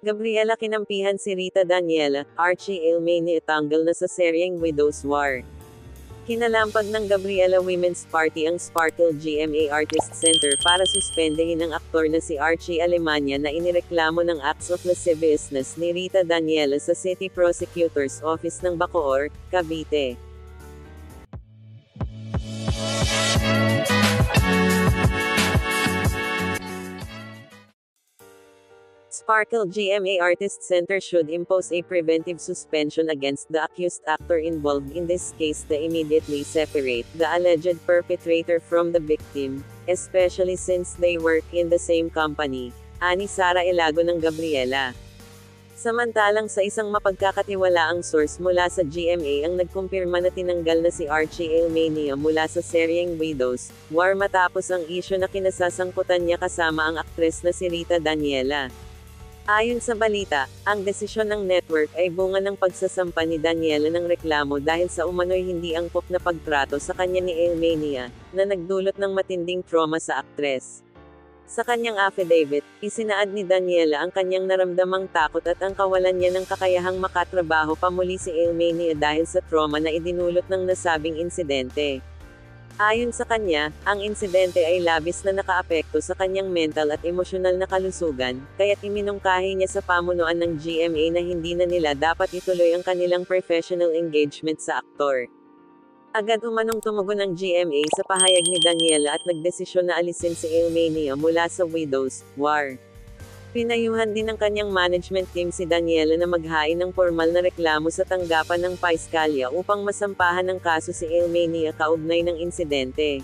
Gabriela kinampihan si Rita Daniela, Archie Ailmeni itanggal na sa seryeng Widow's War. Kinalampag ng Gabriela Women's Party ang Sparkle GMA Artists Center para suspendehin ang aktor na si Archie Alemania na inireklamo ng acts of lasciviousness ni Rita Daniela sa City Prosecutor's Office ng Bacoor, Cavite. Sparkle GMA Artists Center should impose a preventive suspension against the accused actor involved in this case to immediately separate the alleged perpetrator from the victim, especially since they work in the same company, ani Sara Elago ng Gabriela. Samantalang sa isang mapagkakatiwalaang source mula sa GMA ang nagkumpirma na tinanggal na si Archie Ailmeni mula sa seryeng Widow's War matapos ang isyu na kinasasangkutan niya kasama ang aktres na si Rita Daniela. Ayon sa balita, ang desisyon ng network ay bunga ng pagsasampa ni Daniela ng reklamo dahil sa umano'y hindi angkop na pagtrato sa kanya ni Ailmeni, na nagdulot ng matinding trauma sa aktres. Sa kanyang affidavit, isinaad ni Daniela ang kanyang naramdamang takot at ang kawalan niya ng kakayahang makatrabaho pa muli si Ailmeni dahil sa trauma na idinulot ng nasabing insidente. Ayon sa kanya, ang insidente ay labis na nakaapekto sa kanyang mental at emosyonal na kalusugan, kaya't iminungkahi niya sa pamunuan ng GMA na hindi na nila dapat ituloy ang kanilang professional engagement sa aktor. Agad umanong tumugon ang GMA sa pahayag ni Daniela at nagdesisyon na alisin si Ailmeni mula sa Widow's War. Pinayuhan din ng kanyang management team si Daniela na maghain ng formal na reklamo sa tanggapan ng Piskalya upang masampahan ng kaso si Ailmeni kaugnay ng insidente.